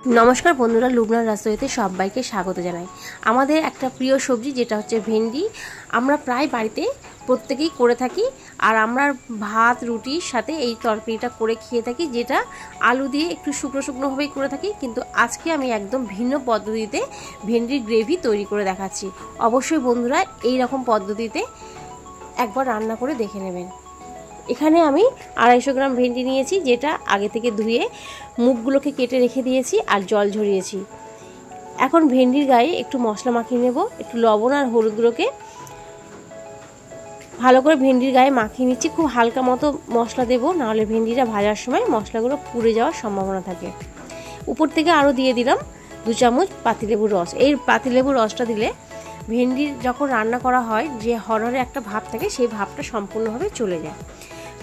নমস্কার বন্ধুরা, লুবনার রাসোইতে সবাইকে স্বাগত জানাই। আমাদের একটা প্রিয় সবজি যেটা হচ্ছে ভেন্ডি, আমরা প্রায় বাড়িতে প্রত্যেকেই করে থাকি। আর আমরা ভাত রুটির সাথে এই তরকারিটা করে খেয়ে থাকি, যেটা আলু দিয়ে একটু শুকনো শুকনোভাবেই করে থাকি। কিন্তু আজকে আমি একদম ভিন্ন পদ্ধতিতে ভেন্ডির গ্রেভি তৈরি করে দেখাচ্ছি। অবশ্যই বন্ধুরা এই রকম পদ্ধতিতে একবার রান্না করে দেখে নেবেন। এখানে আমি 250 গ্রাম ভেন্ডি নিয়েছি, যেটা আগে থেকে ধুয়ে মুখগুলোকে কেটে রেখে দিয়েছি আর জল ঝরিয়েছি। এখন ভেন্ডির গায়ে একটু মশলা মাখিয়ে নেব। একটু লবণ আর হলুদগুলোকে ভালো করে ভেন্ডির গায়ে মাখিয়ে নিচ্ছি। খুব হালকা মতো মশলা দেবো, নাহলে ভেন্ডিটা ভাজার সময় মশলাগুলো পুড়ে যাওয়ার সম্ভাবনা থাকে। উপর থেকে আরও দিয়ে দিলাম 2 চামচ পাতিলেবুর রস। এই পাতিলেবুর রসটা দিলে ভেন্ডির যখন রান্না করা হয় যে হরহরে একটা ভাব থাকে, সেই ভাবটা সম্পূর্ণভাবে চলে যায়।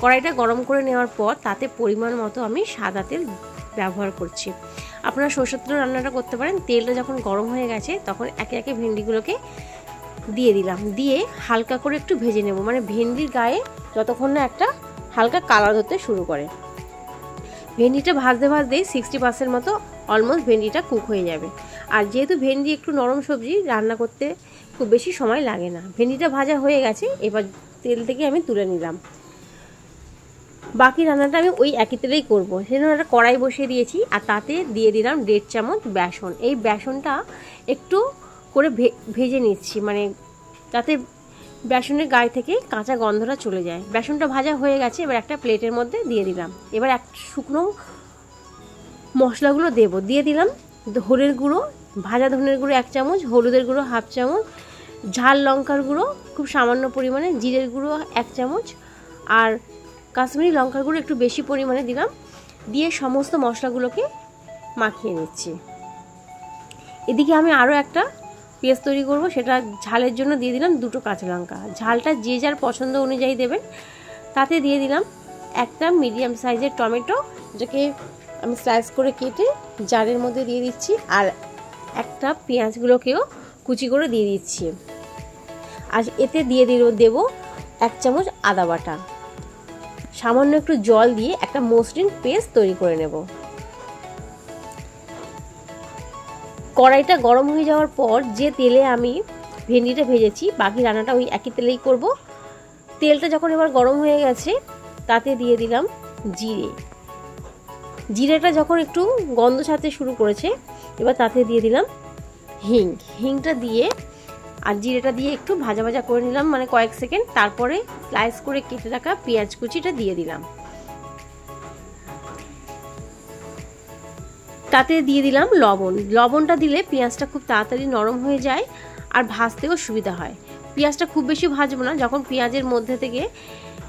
কড়াইটা গরম করে নেওয়ার পর তাতে পরিমাণ মতো আমি সাদা তেল ব্যবহার করছি। আপনারা সরষের তেলে রান্নাটা করতে পারেন। তেলটা যখন গরম হয়ে গেছে তখন একে একে ভেন্ডিগুলোকে দিয়ে দিলাম। দিয়ে হালকা করে একটু ভেজে নেব, মানে ভেন্ডির গায়ে যতক্ষণ না একটা হালকা কালার হতে শুরু করে। ভেন্ডিটা ভাজতে ভাজতেই 60% মতো অলমোস্ট ভেন্ডিটা কুক হয়ে যাবে। আর যেহেতু ভেন্ডি একটু নরম সবজি, রান্না করতে খুব বেশি সময় লাগে না। ভেন্ডিটা ভাজা হয়ে গেছে, এবার তেল থেকে আমি তুলে নিলাম। বাকি রান্নাটা আমি ওই একই তেলেই করবো। সেজন্য একটা কড়াই বসিয়ে দিয়েছি আর তাতে দিয়ে দিলাম 1.5 চামচ বেসন। এই বেসনটা একটু করে ভেজে নিচ্ছি, মানে যাতে বেসনের গায়ে থেকে কাঁচা গন্ধটা চলে যায়। বেসনটা ভাজা হয়ে গেছে, এবার একটা প্লেটের মধ্যে দিয়ে দিলাম। এবার এক শুকনো মশলাগুলো দেবো। দিয়ে দিলাম ধনের গুঁড়ো, ভাজা ধনের গুঁড়ো 1 চামচ, হলুদের গুঁড়ো 1/2 চামচ, ঝাল লঙ্কার গুঁড়ো খুব সামান্য পরিমাণে, জিরের গুঁড়ো 1 চামচ আর কাশ্মীরি লঙ্কার গুঁড়ো একটু বেশি পরিমাণে দিলাম। দিয়ে সমস্ত মশলাগুলোকে মাখিয়ে নিচ্ছি। এদিকে আমি আরও একটা পেস্ট তৈরি করব, সেটা ঝালের জন্য দিয়ে দিলাম 2টো কাঁচা লঙ্কা। ঝালটা যে যার পছন্দ অনুযায়ী দেবেন। তাতে দিয়ে দিলাম একটা মিডিয়াম সাইজের টমেটো, যেটাকে আমি স্লাইস করে কেটে জারের মধ্যে দিয়ে দিচ্ছি। আর একটা পেঁয়াজগুলোকেও কুচি করে দিয়ে দিচ্ছি। আর এতে দিয়ে দেবো 1 চামচ আদা বাটা। সামান্য একটু জল দিয়ে একটা মসৃণ পেস্ট তৈরি করে নেব। কড়াইটা গরম হয়ে যাওয়ার পর যে তেলে আমি ভেন্ডিটা ভেজেছি, বাকি রান্নাটা ওই একই তেলেই করব। তেলটা যখন এবার গরম হয়ে গেছে তাতে দিয়ে দিলাম জিরে। জিরেটা যখন একটু গন্ধ ছাড়তে শুরু করেছে, এবার তাতে দিয়ে দিলাম হিংটা দিয়ে আর জিরেটা দিয়ে একটু ভাজা ভাজা করে নিলাম, মানে কয়েক সেকেন্ড। তারপরে স্লাইস করে কেটে রাখা পেঁয়াজ কুচিটা দিয়ে দিলাম। তাতে দিয়ে দিলাম লবণ। লবণটা দিলে পেঁয়াজটা খুব তাড়াতাড়ি নরম হয়ে যায় আর ভাজতেও সুবিধা হয়। পেঁয়াজটা খুব বেশি ভাজবো না, যখন পেঁয়াজের মধ্যে থেকে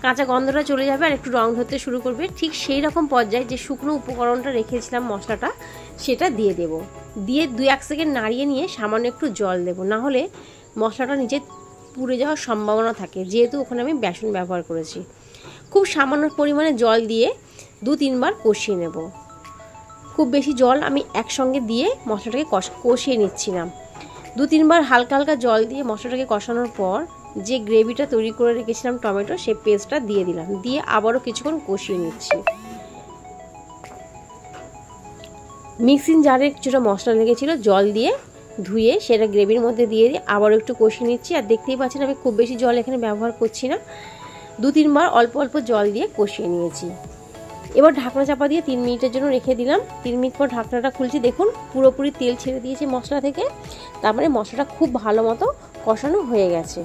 কাঁচা গন্ধটা চলে যাবে আর একটু রং ধরতে শুরু করবে, ঠিক সেই রকম পর্যায়ে যে শুকনো উপকরণটা রেখেছিলাম মশলাটা, সেটা দিয়ে দেব। দিয়ে 2-1 সেকেন্ড নাড়িয়ে নিয়ে সামান্য একটু জল দেবো, না হলে মশলাটা নিচে পুড়ে যাওয়ার সম্ভাবনা থাকে, যেহেতু ওখানে আমি বেসন ব্যবহার করেছি। খুব সামান্য পরিমাণে জল দিয়ে 2-3 বার কষিয়ে নেব। খুব বেশি জল আমি একসঙ্গে দিয়ে মশলাটাকে কষিয়ে নিচ্ছিলাম। 2-3 বার হালকা হালকা জল দিয়ে মশলাটাকে কষানোর পর যে গ্রেভিটা তৈরি করে রেখেছিলাম টমেটো, সেই পেস্টটা দিয়ে দিলাম। দিয়ে আবারও কিছুক্ষণ কষিয়ে নিচ্ছি। মিক্সিং জারে কিছুটা মশলা লেগেছিল, জল দিয়ে ধুয়ে সেটা গ্রেভির মধ্যে দিয়ে আবারও একটু কষিয়ে নিচ্ছি। আর দেখতেই পাচ্ছেন আমি খুব বেশি জল এখানে ব্যবহার করছি না, 2-3 বার অল্প অল্প জল দিয়ে কষিয়ে নিয়েছি। এবার ঢাকনা চাপা দিয়ে 3 মিনিটের জন্য রেখে দিলাম। 3 মিনিট পর ঢাকনাটা খুলছি, দেখুন পুরোপুরি তেল ছেড়ে দিয়েছে মশলা থেকে। তার মানে মশলাটা খুব ভালো মতো কষানো হয়ে গেছে।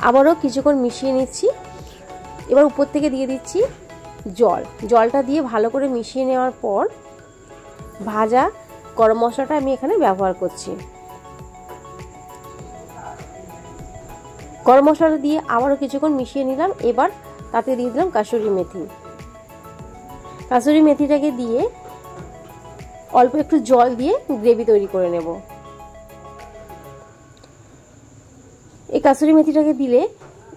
আবারও কিছুক্ষণ মিশিয়ে নিচ্ছি। এবার উপর থেকে দিয়ে দিচ্ছি জলটা দিয়ে ভালো করে মিশিয়ে নেওয়ার পর ভাজা গরম মশলাটা আমি এখানে ব্যবহার করছি। গরম মশলাটা দিয়ে আবারও কিছুক্ষণ মিশিয়ে নিলাম। এবার তাতে দিয়ে দিলাম কাসুরি মেথিটাকে দিয়ে অল্প একটু জল দিয়ে গ্রেভি তৈরি করে নেব। এই কাসুরি মেথিটাকে দিলে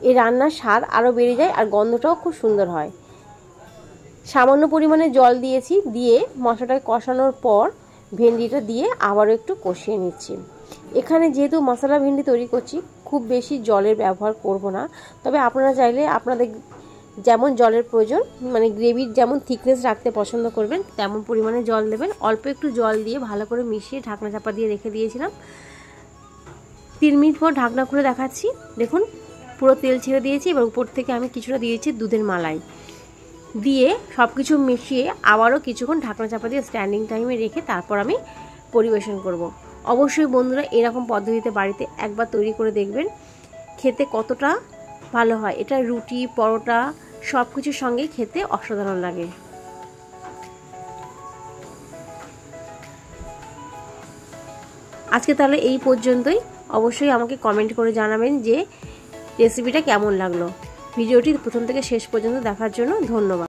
এই রান্নার স্বাদ আরও বেড়ে যায় আর গন্ধটাও খুব সুন্দর হয়। সামান্য পরিমাণে জল দিয়েছি, দিয়ে মশলাটাকে কষানোর পর ভেন্ডিটা দিয়ে আবারও একটু কষিয়ে নিচ্ছি। এখানে যেহেতু মশলা ভেন্ডি তৈরি করছি, খুব বেশি জলের ব্যবহার করব না। তবে আপনারা চাইলে আপনাদের যেমন জলের প্রয়োজন, মানে গ্রেভির যেমন থিকনেস রাখতে পছন্দ করবেন তেমন পরিমাণে জল দেবেন। অল্প একটু জল দিয়ে ভালো করে মিশিয়ে ঢাকনা চাপা দিয়ে রেখে দিয়েছিলাম। 3 মিনিট পর ঢাকনা খুলে দেখাচ্ছি। দেখুন পুরো তেল ছেড়ে দিয়েছি। এবার উপর থেকে আমি কিছুটা দিয়েছি দুধের মালাই দিয়ে সব কিছু মিশিয়ে আবারও কিছুক্ষণ ঢাকনা চাপা দিয়ে স্ট্যান্ডিং টাইমে রেখে তারপর আমি পরিবেশন করব। অবশ্যই বন্ধুরা এরকম পদ্ধতিতে বাড়িতে একবার তৈরি করে দেখবেন, খেতে কতটা ভালো হয়। এটা রুটি, পরোটা সব কিছুর সঙ্গে খেতে অসাধারণ লাগে। আজকে তাহলে এই পর্যন্তই। অবশ্যই আমাকে কমেন্ট করে জানাবেন যে রেসিপিটা কেমন লাগলো। ভিডিওটি প্রথম থেকে শেষ পর্যন্ত দেখার জন্য ধন্যবাদ।